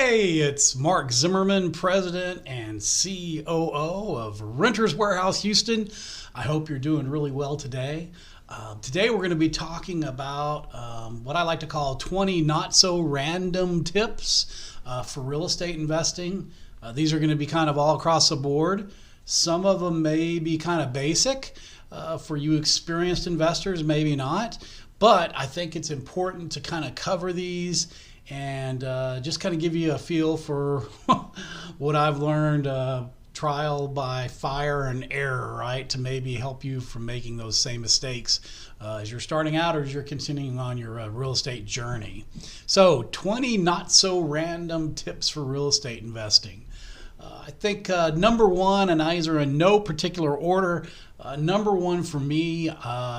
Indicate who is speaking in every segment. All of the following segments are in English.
Speaker 1: Hey, it's Mark Zimmerman, President and COO of Renters Warehouse Houston. I hope you're doing really well today. Today we're going to be talking about what I like to call 20 not so random tips for real estate investing. These are going to be kind of all across the board. Some of them may be kind of basic for you experienced investors, maybe not. But I think it's important to kind of cover these and just kind of give you a feel for what I've learned trial by fire and error, right? To maybe help you from making those same mistakes as you're starting out or as you're continuing on your real estate journey. So 20 not so random tips for real estate investing. I think number one, and these are in no particular order, number one for me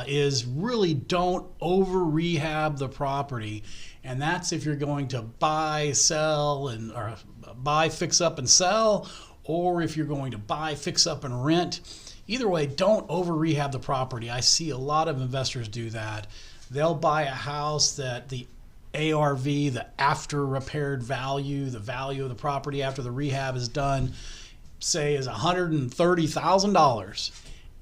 Speaker 1: is really don't over rehab the property. And that's if you're going to buy, sell, or buy, fix up and sell, or if you're going to buy, fix up and rent. Either way, don't over rehab the property. I see a lot of investors do that. They'll buy a house that the ARV, the after repaired value, the value of the property after the rehab is done, say is $130,000,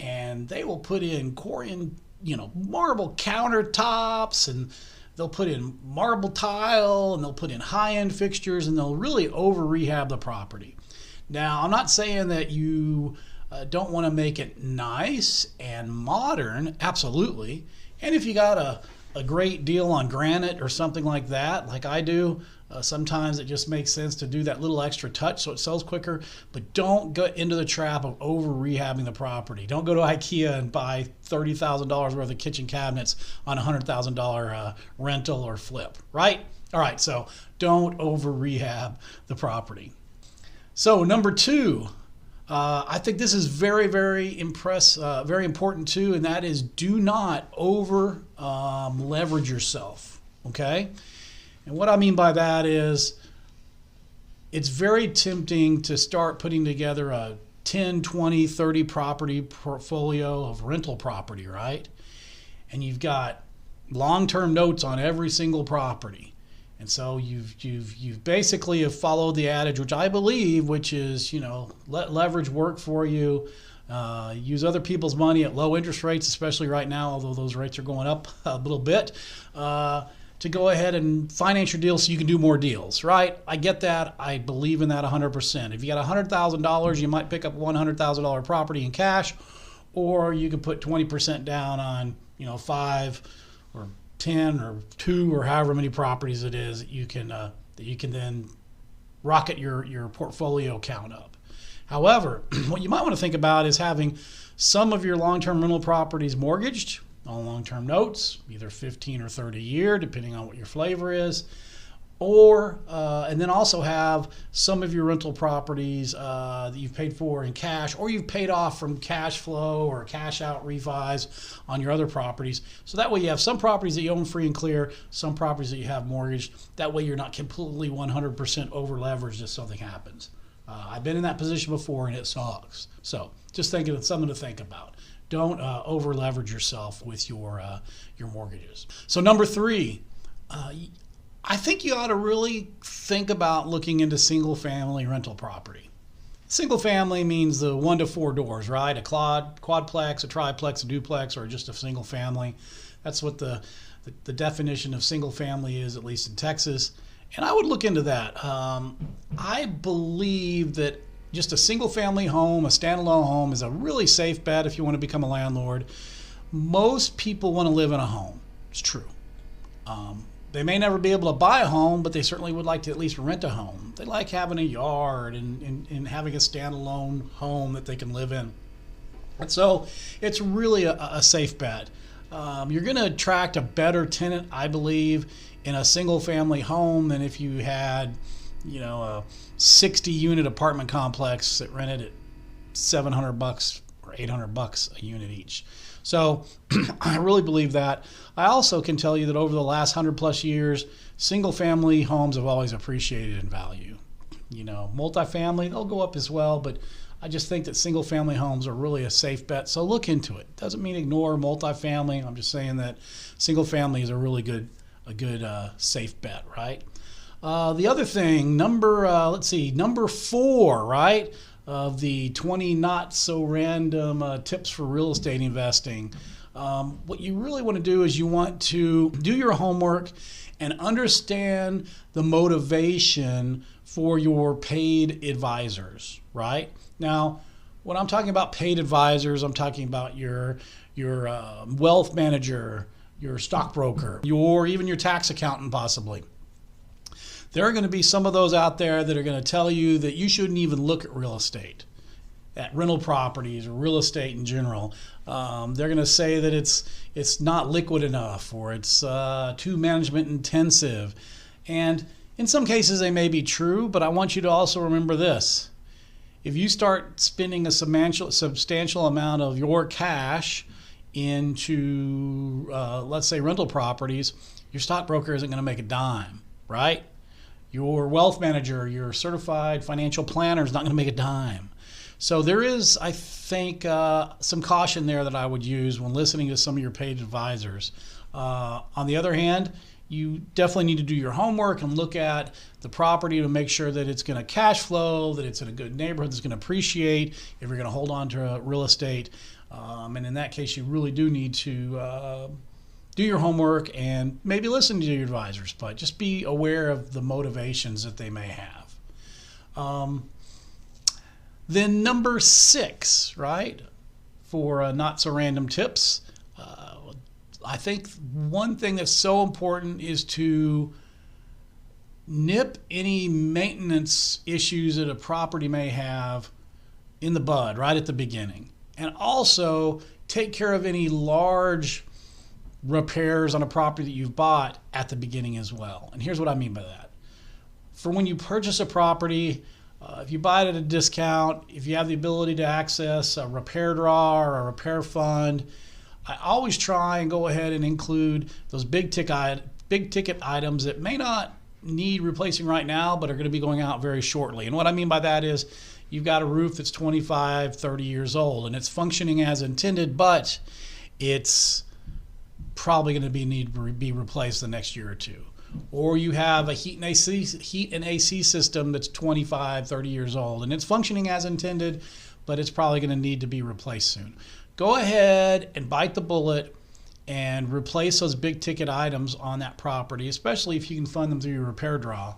Speaker 1: and they will put in marble countertops, and they'll put in marble tile, and they'll put in high-end fixtures, and they'll really over rehab the property. Now, I'm not saying that you don't want to make it nice and modern, absolutely. And if you got a great deal on granite or something like that, like I do, sometimes it just makes sense to do that little extra touch so it sells quicker. But don't go into the trap of over rehabbing the property. Don't go to IKEA and buy $30,000 worth of kitchen cabinets on a $100,000 rental or flip, right? All right, so don't over rehab the property. So number two, I think this is very, very important too, and that is do not over leverage yourself, okay? And what I mean by that is it's very tempting to start putting together a 10, 20, 30 property portfolio of rental property, right? And you've got long-term notes on every single property. And so you've basically have followed the adage, which I believe, which is, let leverage work for you. Use other people's money at low interest rates, especially right now, although those rates are going up a little bit, to go ahead and finance your deals so you can do more deals, right? I get that. I believe in that 100%. If you got $100,000, you might pick up $100,000 property in cash, or you can put 20% down on, 5 or 10 or 2 or however many properties it is that you can then rocket your portfolio count up. However, what you might want to think about is having some of your long-term rental properties mortgaged on long-term notes, either 15 or 30 year, depending on what your flavor is, or and then also have some of your rental properties that you've paid for in cash, or you've paid off from cash flow or cash out refis on your other properties. So that way you have some properties that you own free and clear, some properties that you have mortgaged. That way you're not completely 100% over leveraged if something happens. I've been in that position before and it sucks. So just thinking of something to think about. Don't over leverage yourself with your mortgages. So number three, I think you ought to really think about looking into single family rental property. Single family means the 1 to 4 doors, right? A quadplex, a triplex, a duplex, or just a single family. That's what the definition of single family is, at least in Texas. And I would look into that. I believe that just a single family home, a standalone home, is a really safe bet if you want to become a landlord. Most people want to live in a home. It's true. They may never be able to buy a home, but they certainly would like to at least rent a home. They like having a yard and having a standalone home that they can live in. And so it's really a safe bet. You're going to attract a better tenant, I believe, in a single family home than if you had, a 60 unit apartment complex that rented at $700 or $800 a unit each. So I really believe that. I also can tell you that over the last 100 plus years, single family homes have always appreciated in value. Multifamily, they'll go up as well, but I just think that single family homes are really a safe bet. So look into it. Doesn't mean ignore multifamily. I'm just saying that single family is a really good safe bet, right? The other thing, number 4, right, of the 20 not so random tips for real estate investing. What you really want to do is you want to do your homework and understand the motivation for your paid advisors, right? Now, when I'm talking about paid advisors, I'm talking about your wealth manager, your stockbroker, even your tax accountant possibly. There are going to be some of those out there that are going to tell you that you shouldn't even look at real estate, at rental properties or real estate in general. They're going to say that it's not liquid enough, or it's too management intensive. And in some cases they may be true, but I want you to also remember this. If you start spending a substantial amount of your cash into, let's say, rental properties, your stockbroker isn't going to make a dime, right? Your wealth manager, your certified financial planner is not going to make a dime. So there is, I think, some caution there that I would use when listening to some of your paid advisors. On the other hand, you definitely need to do your homework and look at the property to make sure that it's going to cash flow, that it's in a good neighborhood that's going to appreciate, if you're going to hold on to real estate. And in that case, you really do need to do your homework and maybe listen to your advisors, but just be aware of the motivations that they may have. Then number 6, right, for not so random tips, I think one thing that's so important is to nip any maintenance issues that a property may have in the bud right at the beginning, and also take care of any large repairs on a property that you've bought at the beginning as well. And here's what I mean by that. For when you purchase a property, if you buy it at a discount, if you have the ability to access a repair draw or a repair fund, I always try and go ahead and include those big ticket items that may not need replacing right now, but are going to be going out very shortly. And what I mean by that is you've got a roof that's 25, 30 years old and it's functioning as intended, but it's probably going to need to be replaced the next year or two. Or you have a heat and AC system that's 25, 30 years old and it's functioning as intended, but it's probably going to need to be replaced soon. Go ahead and bite the bullet and replace those big ticket items on that property, especially if you can fund them through your repair draw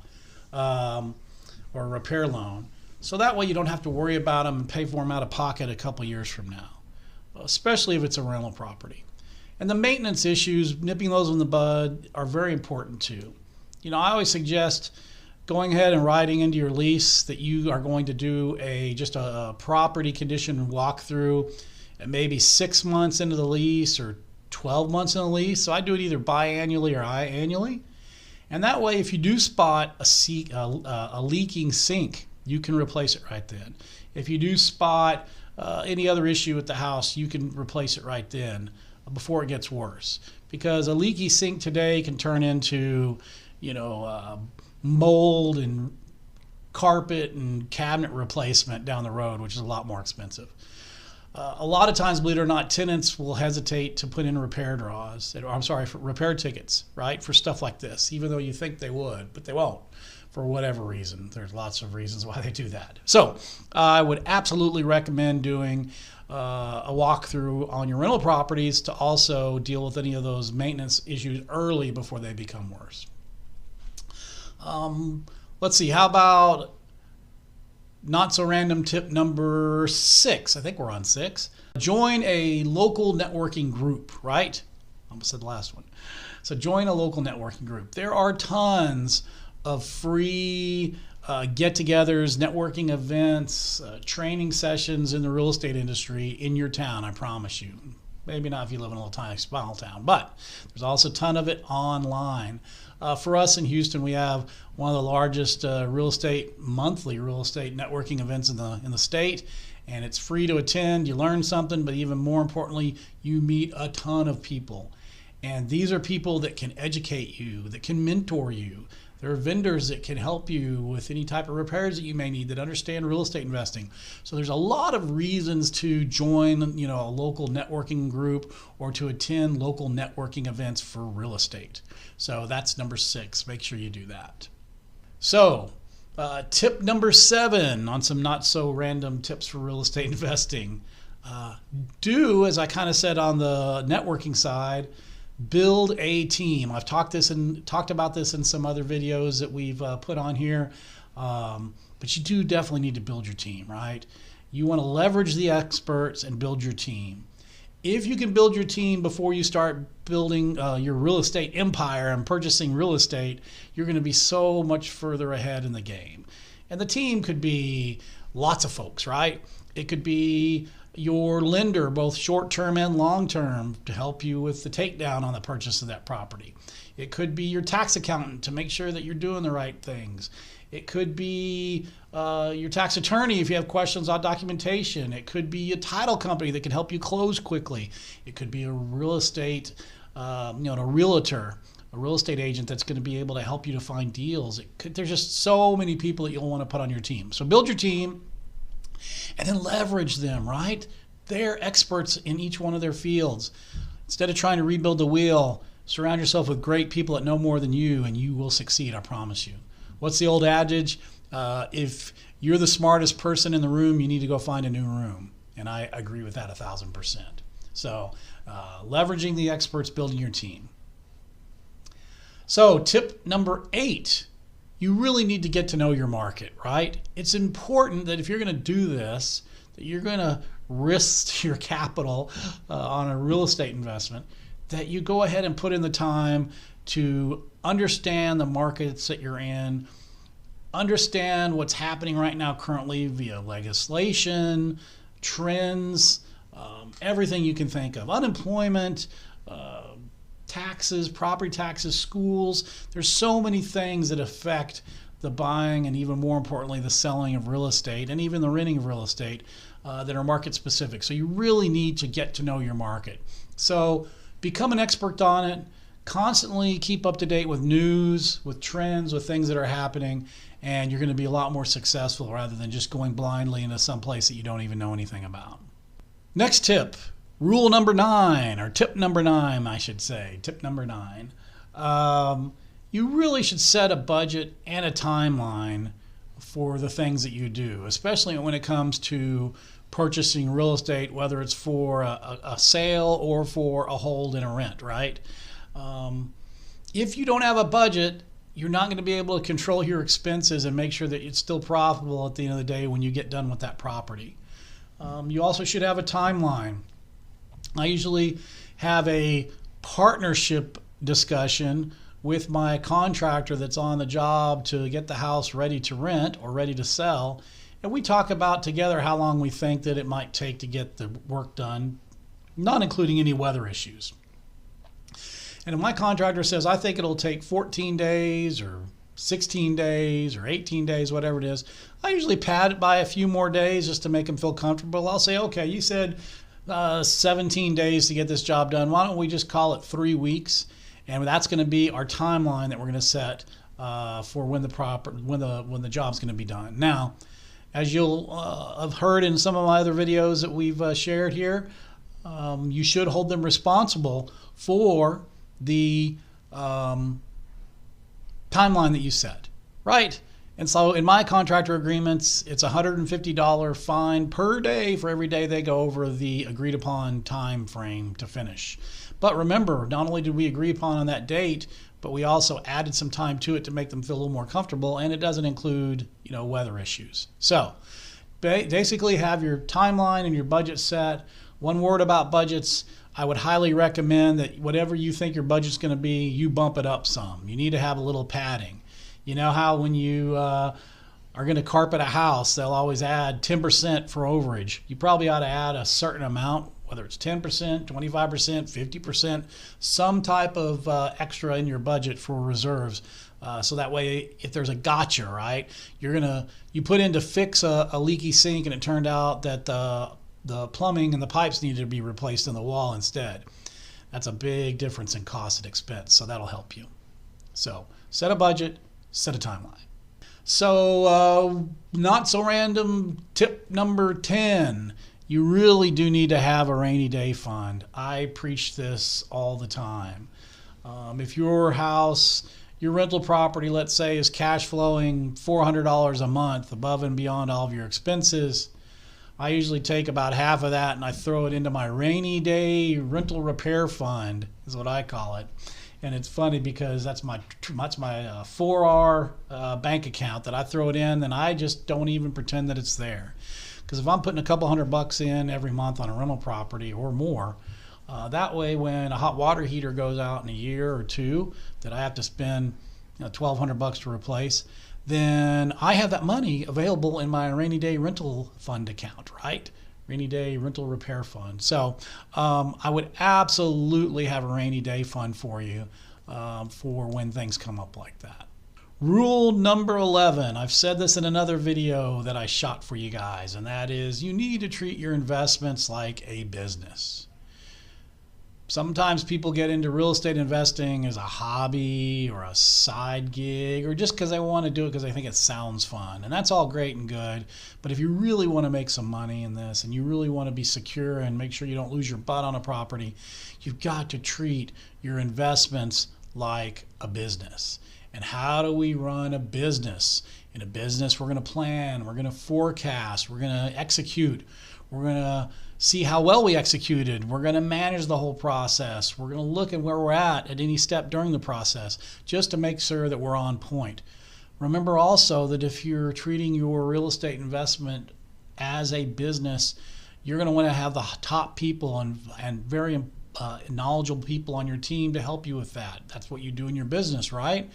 Speaker 1: or repair loan. So that way you don't have to worry about them and pay for them out of pocket a couple years from now, especially if it's a rental property. And the maintenance issues, nipping those in the bud, are very important too. I always suggest going ahead and writing into your lease that you are going to do just a property condition walkthrough at maybe 6 months into the lease or 12 months in the lease. So I do it either biannually or annually. And that way, if you do spot a leaking sink, you can replace it right then. If you do spot any other issue with the house, you can replace it right then before it gets worse. Because a leaky sink today can turn into, mold and carpet and cabinet replacement down the road, which is a lot more expensive. A lot of times, believe it or not, tenants will hesitate to put in repair tickets, right, for stuff like this, even though you think they would, but they won't for whatever reason. There's lots of reasons why they do that. So I would absolutely recommend doing a walkthrough on your rental properties to also deal with any of those maintenance issues early before they become worse. Let's see, how about not so random tip number 6? I think we're on 6. Join a local networking group, right? I almost said the last one. So join a local networking group. There are tons of free get-togethers, networking events, training sessions in the real estate industry in your town, I promise you. Maybe not if you live in a little tiny small town, but there's also a ton of it online. For us in Houston, we have one of the largest monthly real estate networking events in the state, and it's free to attend. You learn something, but even more importantly, you meet a ton of people. And these are people that can educate you, that can mentor you. There are vendors that can help you with any type of repairs that you may need, that understand real estate investing. So there's a lot of reasons to join, a local networking group or to attend local networking events for real estate. So that's number 6. Make sure you do that. So, tip number 7 on some not so random tips for real estate investing. Do, as I kind of said on the networking side, build a team. I've talked about this in some other videos that we've put on here. But you do definitely need to build your team, right? You want to leverage the experts and build your team. If you can build your team before you start building your real estate empire and purchasing real estate, you're going to be so much further ahead in the game. And the team could be lots of folks, right? It could be your lender, both short-term and long-term, to help you with the takedown on the purchase of that property. It could be your tax accountant to make sure that you're doing the right things. It could be your tax attorney if you have questions on documentation. It could be a title company that can help you close quickly. It could be a real estate, a realtor, a real estate agent that's going to be able to help you to find deals. There's just so many people that you'll want to put on your team. So build your team and then leverage them, right? They're experts in each one of their fields. Instead of trying to rebuild the wheel, surround yourself with great people that know more than you, and you will succeed, I promise you. What's the old adage? If you're the smartest person in the room, you need to go find a new room. And I agree with that 1,000%. So leveraging the experts, building your team. So tip number 8, you really need to get to know your market, right? It's important that if you're going to do this, that you're going to risk your capital on a real estate investment, that you go ahead and put in the time to understand the markets that you're in, understand what's happening right now currently via legislation, trends, everything you can think of, unemployment, taxes, property taxes, schools. There's so many things that affect the buying and even more importantly the selling of real estate and even the renting of real estate that are market specific. So you really need to get to know your market. So become an expert on it. Constantly keep up to date with news, with trends, with things that are happening, and you're going to be a lot more successful rather than just going blindly into some place that you don't even know anything about. Next tip, rule number 9, or tip number 9, I should say. Tip number 9. You really should set a budget and a timeline for the things that you do, especially when it comes to purchasing real estate, whether it's for a sale or for a hold and a rent, right? If you don't have a budget, you're not going to be able to control your expenses and make sure that it's still profitable at the end of the day when you get done with that property. You also should have a timeline. I usually have a partnership discussion with my contractor that's on the job to get the house ready to rent or ready to sell. And we talk about together how long we think that it might take to get the work done, not including any weather issues. And if my contractor says, I think it'll take 14 days or 16 days or 18 days, whatever it is, I usually pad it by a few more days just to make them feel comfortable. I'll say, okay, you said 17 days to get this job done. Why don't we just call it 3 weeks? And that's going to be our timeline that we're going to set for when the job's going to be done. Now, as you'll have heard in some of my other videos that we've shared here, you should hold them responsible for the timeline that you set, right? And so in my contractor agreements, it's $150 fine per day for every day they go over the agreed upon time frame to finish. But remember, not only did we agree upon on that date, but we also added some time to it to make them feel a little more comfortable, and it doesn't include, weather issues. So basically have your timeline and your budget set. One word about budgets, I would highly recommend that whatever you think your budget's going to be, you bump it up some. You need to have a little padding. You know how when you are going to carpet a house, they'll always add 10% for overage. You probably ought to add a certain amount, whether it's 10%, 25%, 50%, some type of extra in your budget for reserves. So that way, if there's a gotcha, right, you put in to fix a leaky sink and it turned out that the plumbing and the pipes needed to be replaced in the wall instead. That's a big difference in cost and expense, so that'll help you. So set a budget, set a timeline. So not so random tip number 10, you really do need to have a rainy day fund. I preach this all the time. If your house, your rental property, let's say, is cash flowing $400 a month above and beyond all of your expenses, I usually take about half of that and I throw it into my rainy day rental repair fund, is what I call it. And it's funny because that's my 4R bank account that I throw it in, and I just don't even pretend that it's there. Because if I'm putting a couple $100 in every month on a rental property or more, that way when a hot water heater goes out in a year or two that I have to spend $1,200 to replace, then I have that money available in my rainy day rental fund account, right? Rainy day rental repair fund. So I would absolutely have a rainy day fund for you for when things come up like that. Rule number 11, I've said this in another video that I shot for you guys, and that is you need to treat your investments like a business. Sometimes people get into real estate investing as a hobby or a side gig, or just because they want to do it because they think it sounds fun. And that's all great and good. But if you really want to make some money in this and you really want to be secure and make sure you don't lose your butt on a property, you've got to treat your investments like a business. And how do we run a business? In a business, we're going to plan, we're going to forecast, we're going to execute, we're going to see how well we executed. We're going to manage the whole process. We're going to look at where we're at any step during the process just to make sure that we're on point. Remember also that if you're treating your real estate investment as a business, you're going to want to have the top people and very knowledgeable people on your team to help you with that. That's what you do in your business, right?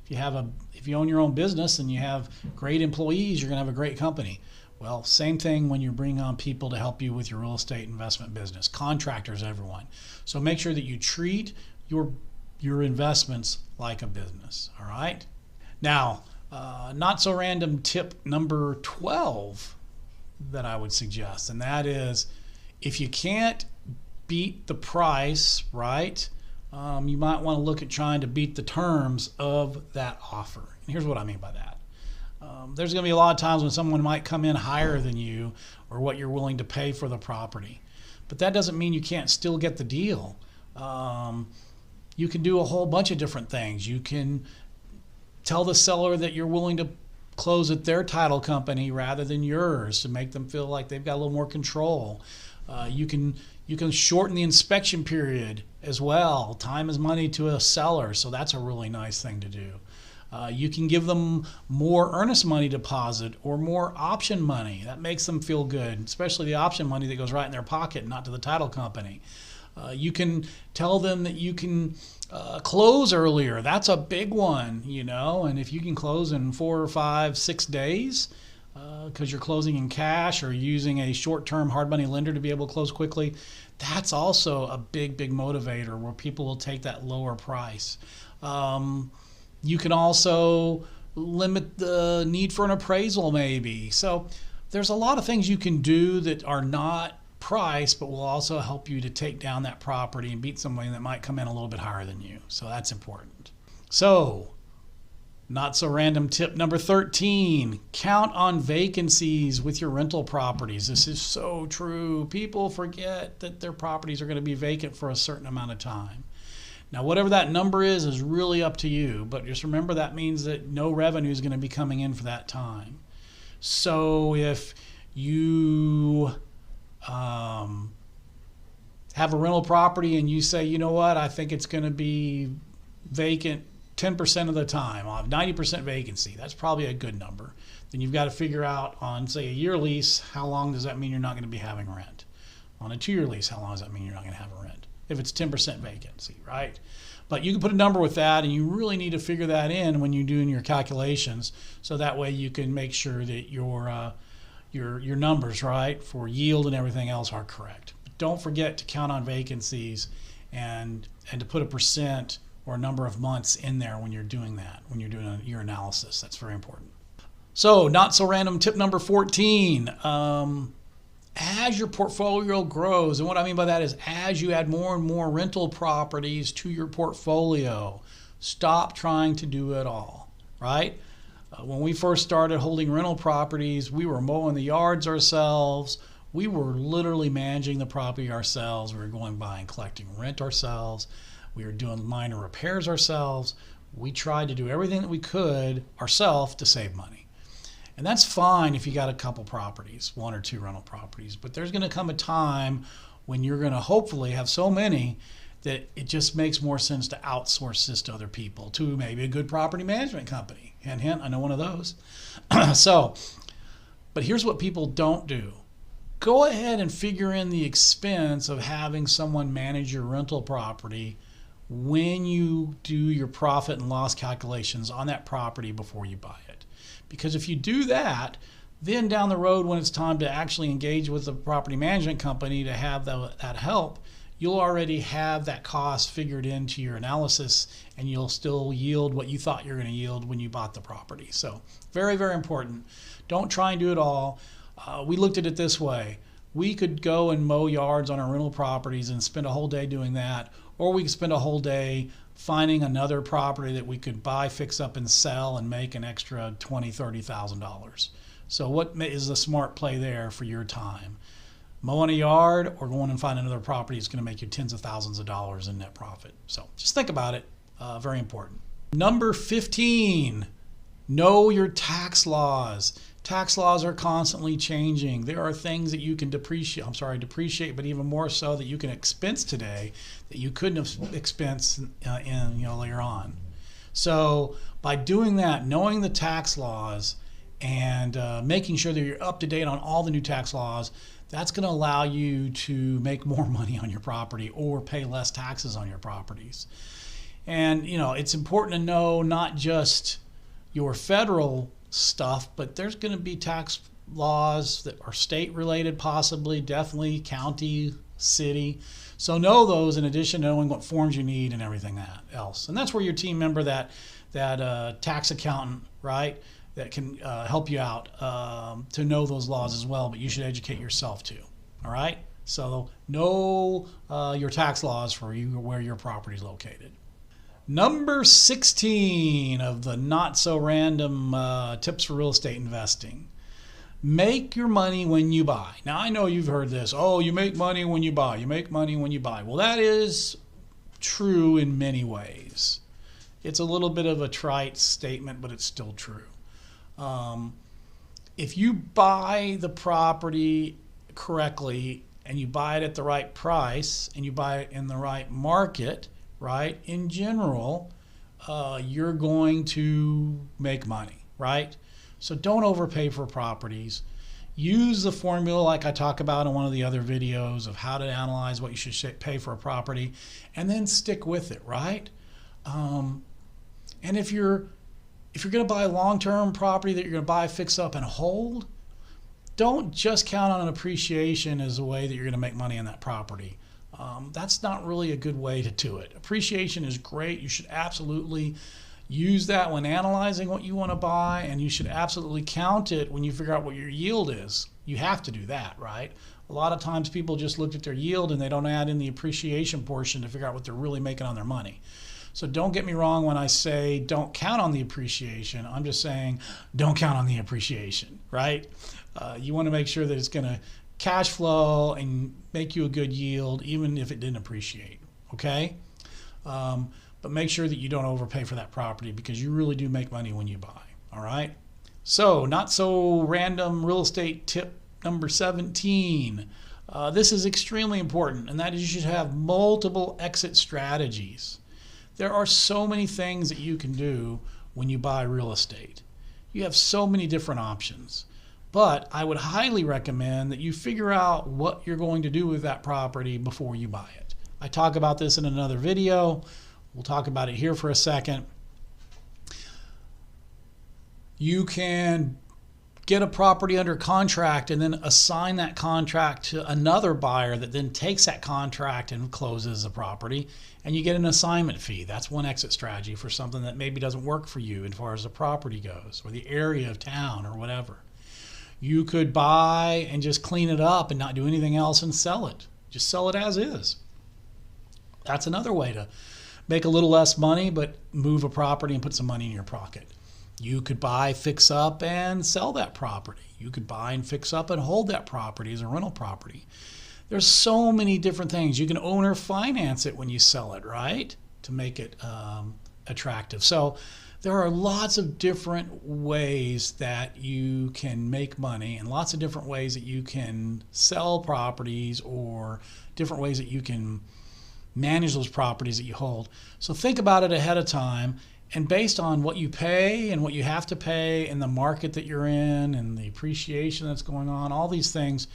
Speaker 1: If you own your own business and you have great employees, you're going to have a great company. Well, same thing when you bring on people to help you with your real estate investment business, contractors, everyone. So make sure that you treat your investments like a business, all right? Now, not so random tip number 12 that I would suggest, and that is if you can't beat the price, right, you might want to look at trying to beat the terms of that offer. And here's what I mean by that. There's going to be a lot of times when someone might come in higher than you or what you're willing to pay for the property. But that doesn't mean you can't still get the deal. You can do a whole bunch of different things. You can tell the seller that you're willing to close at their title company rather than yours to make them feel like they've got a little more control. You can shorten the inspection period as well. Time is money to a seller, so that's a really nice thing to do. You can give them more earnest money deposit or more option money. That makes them feel good, especially the option money that goes right in their pocket, not to the title company. You can tell them that you can close earlier. That's a big one, and if you can close in 4 or 5, 6 days because you're closing in cash or using a short-term hard money lender to be able to close quickly, that's also a big, big motivator where people will take that lower price. You can also limit the need for an appraisal maybe. So there's a lot of things you can do that are not price, but will also help you to take down that property and beat somebody that might come in a little bit higher than you. So that's important. So not so random tip number 13, count on vacancies with your rental properties. This is so true. People forget that their properties are going to be vacant for a certain amount of time. Now, whatever that number is really up to you, but just remember that means that no revenue is going to be coming in for that time. So if you have a rental property and you say, you know what, I think it's going to be vacant 10% of the time, I'll have 90% vacancy. That's probably a good number. Then you've got to figure out on, say, a year lease, how long does that mean you're not going to be having rent? On a 2-year lease, how long does that mean you're not going to have a rent? If it's 10% vacancy, right? But you can put a number with that, and you really need to figure that in when you're doing your calculations, so that way you can make sure that your numbers, right, for yield and everything else are correct. But don't forget to count on vacancies and to put a percent or a number of months in there when you're doing that, when you're doing your analysis. That's very important. So, not so random tip number 14. As your portfolio grows, and what I mean by that is as you add more and more rental properties to your portfolio, stop trying to do it all, right? When we first started holding rental properties, we were mowing the yards ourselves. We were literally managing the property ourselves. We were going by and collecting rent ourselves. We were doing minor repairs ourselves. we tried to do everything that we could ourselves to save money. And that's fine if you got a couple properties, 1 or 2 rental properties, but there's going to come a time when you're going to hopefully have so many that it just makes more sense to outsource this to other people, to maybe a good property management company. Hint, hint, I know one of those. But here's what people don't do. Go ahead and figure in the expense of having someone manage your rental property when you do your profit and loss calculations on that property before you buy it. Because if you do that, then down the road when it's time to actually engage with the property management company to have that help, you'll already have that cost figured into your analysis, and you'll still yield what you thought you were going to yield when you bought the property. So very, very important. Don't try and do it all. We looked at it this way. We could go and mow yards on our rental properties and spend a whole day doing that, or we could spend a whole day finding another property that we could buy, fix up, and sell and make an extra $20,000, $30,000. So what is the smart play there for your time? Mowing a yard or going and find another property is going to make you tens of thousands of dollars in net profit. So just think about it. Very important. Number 15, know your tax laws. Tax laws are constantly changing. There are things that you can depreciate, but even more so that you can expense today that you couldn't have expensed later on. So by doing that, knowing the tax laws and making sure that you're up to date on all the new tax laws, that's going to allow you to make more money on your property or pay less taxes on your properties. And it's important to know not just your federal stuff, but there's going to be tax laws that are state related, possibly, definitely county, city. So know those in addition to knowing what forms you need and everything else. And that's where your team member, that tax accountant, right, that can help you out to know those laws as well, but you should educate yourself too. All right? So know your tax laws for where your property is located. Number 16 of the not so random tips for real estate investing. Make your money when you buy. Now, I know you've heard this. Oh, you make money when you buy. You make money when you buy. Well, that is true in many ways. It's a little bit of a trite statement, but it's still true. If you buy the property correctly and you buy it at the right price and you buy it in the right market, right, in general, you're going to make money, right? So don't overpay for properties. Use the formula like I talk about in one of the other videos of how to analyze what you should pay for a property, and then stick with it, right? And if you're going to buy a long-term property that you're going to buy, fix up, and hold, don't just count on an appreciation as a way that you're going to make money on that property. That's not really a good way to do it. Appreciation is great. You should absolutely use that when analyzing what you want to buy, and you should absolutely count it when you figure out what your yield is. You have to do that, right? A lot of times people just look at their yield and they don't add in the appreciation portion to figure out what they're really making on their money. So don't get me wrong when I say don't count on the appreciation. I'm just saying don't count on the appreciation, right? You want to make sure that it's going to cash flow and make you a good yield even if it didn't appreciate, okay? But make sure that you don't overpay for that property because you really do make money when you buy, all right? So not so random real estate tip number 17. This is extremely important, and that is you should have multiple exit strategies. There are so many things that you can do when you buy real estate. You have so many different options. But I would highly recommend that you figure out what you're going to do with that property before you buy it. I talk about this in another video. We'll talk about it here for a second. You can get a property under contract and then assign that contract to another buyer that then takes that contract and closes the property, and you get an assignment fee. That's one exit strategy for something that maybe doesn't work for you as far as the property goes or the area of town or whatever. You could buy and just clean it up and not do anything else and sell it. Just sell it as is. That's another way to make a little less money but move a property and put some money in your pocket. You could buy, fix up, and sell that property. You could buy and fix up and hold that property as a rental property. There's so many different things. You can owner finance it when you sell it, right? To make it attractive. So there are lots of different ways that you can make money and lots of different ways that you can sell properties or different ways that you can manage those properties that you hold. So think about it ahead of time, and based on what you pay and what you have to pay and the market that you're in and the appreciation that's going on, all these things,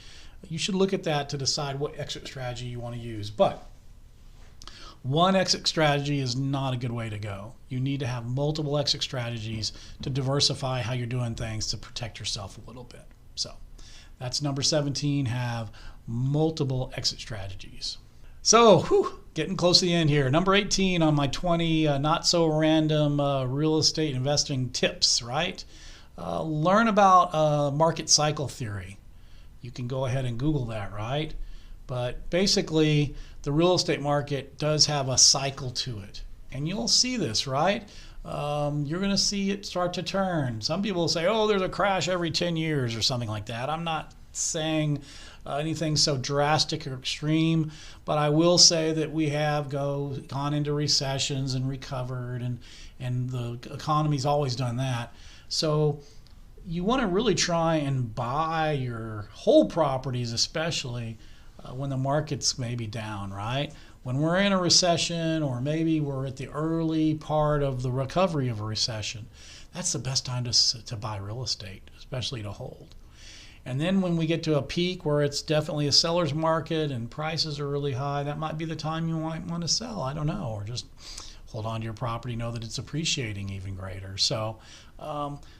Speaker 1: you should look at that to decide what exit strategy you want to use. But one exit strategy is not a good way to go. You need to have multiple exit strategies to diversify how you're doing things to protect yourself a little bit. So that's number 17, have multiple exit strategies. So, getting close to the end here. Number 18 on my 20 not so random real estate investing tips, right? Learn about market cycle theory. You can go ahead and Google that, right? But basically, the real estate market does have a cycle to it. And you'll see this, right? You're going to see it start to turn. Some people say, oh, there's a crash every 10 years or something like that. I'm not saying anything so drastic or extreme, but I will say that we have gone into recessions and recovered, and the economy's always done that. So you want to really try and buy your whole properties, especially when the market's maybe down, right? When we're in a recession, or maybe we're at the early part of the recovery of a recession, that's the best time to buy real estate, especially to hold. And then when we get to a peak where it's definitely a seller's market and prices are really high, that might be the time you might want to sell. I don't know, or just hold on to your property, know that it's appreciating even greater. So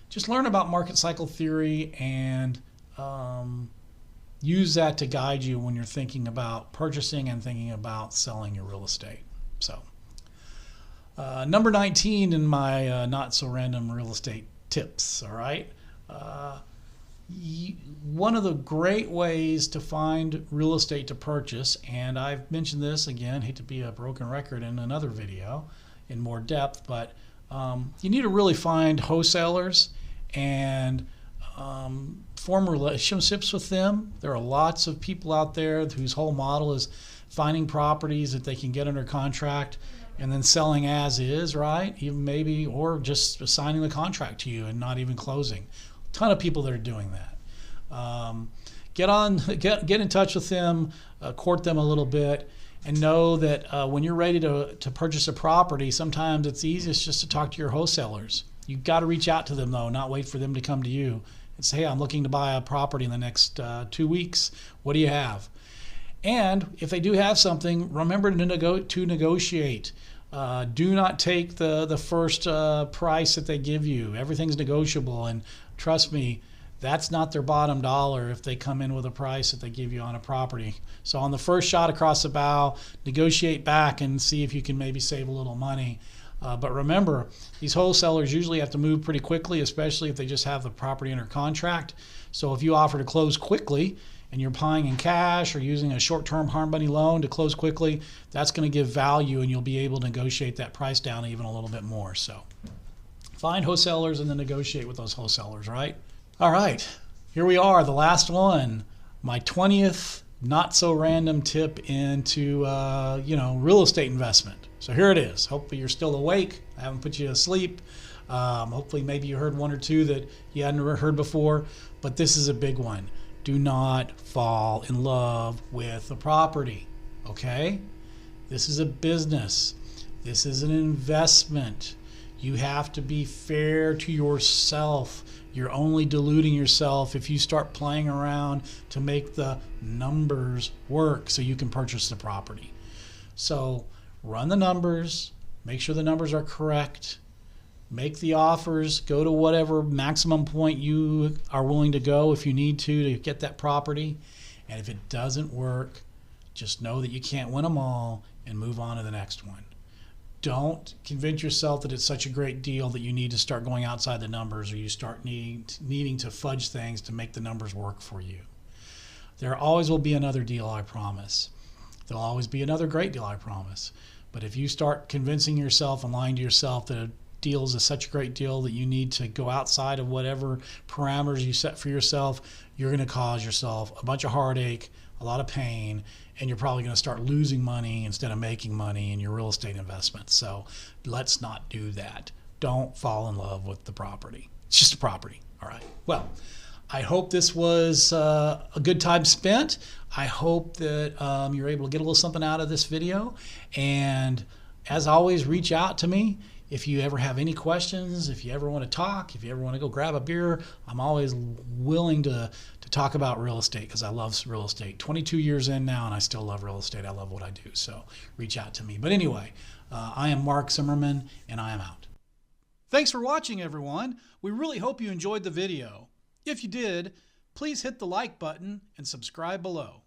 Speaker 1: just learn about market cycle theory and use that to guide you when you're thinking about purchasing and thinking about selling your real estate. So number 19 in my not so random real estate tips, all right? One of the great ways to find real estate to purchase, and I've mentioned this again, hate to be a broken record in another video in more depth, but you need to really find wholesalers and form relationships with them. There are lots of people out there whose whole model is finding properties that they can get under contract and then selling as is, right? Even maybe, or just signing the contract to you and not even closing. Ton of people that are doing that. Get in touch with them, court them a little bit, and know that when you're ready to purchase a property, sometimes it's easiest just to talk to your wholesalers. You've got to reach out to them though, not wait for them to come to you and say, hey, I'm looking to buy a property in the next 2 weeks. What do you have? And if they do have something, remember to negotiate. Do not take the first price that they give you. Everything's negotiable, and trust me, that's not their bottom dollar if they come in with a price that they give you on a property. So on the first shot across the bow, negotiate back and see if you can maybe save a little money. But remember, these wholesalers usually have to move pretty quickly, especially if they just have the property under contract. So if you offer to close quickly and you're buying in cash or using a short-term hard money loan to close quickly, that's going to give value, and you'll be able to negotiate that price down even a little bit more. So find wholesalers and then negotiate with those wholesalers, right? All right, here we are, the last one, my 20th not so random tip into real estate investment. So here it is. Hopefully you're still awake. I haven't put you to sleep. Hopefully maybe you heard one or two that you hadn't heard before, but this is a big one. Do not fall in love with the property, okay? This is a business. This is an investment. You have to be fair to yourself. You're only deluding yourself if you start playing around to make the numbers work so you can purchase the property. So run the numbers, make sure the numbers are correct, make the offers, go to whatever maximum point you are willing to go if you need to get that property. And if it doesn't work, just know that you can't win them all and move on to the next one. Don't convince yourself that it's such a great deal that you need to start going outside the numbers, or you start needing to fudge things to make the numbers work for you. There always will be another deal, I promise. There'll always be another great deal, I promise. But if you start convincing yourself and lying to yourself that a deal is such a great deal that you need to go outside of whatever parameters you set for yourself, you're going to cause yourself a bunch of heartache, a lot of pain, and you're probably going to start losing money instead of making money in your real estate investments. So let's not do that. Don't fall in love with the property. It's just a property. All right. Well, I hope this was a good time spent. I hope that you're able to get a little something out of this video. And as always, reach out to me. If you ever have any questions, if you ever want to talk, if you ever want to go grab a beer, I'm always willing to talk about real estate because I love real estate. 22 years in now, and I still love real estate. I love what I do. So reach out to me. But anyway, I am Mark Zimmerman, and I am out. Thanks for watching, everyone. We really hope you enjoyed the video. If you did, please hit the like button and subscribe below.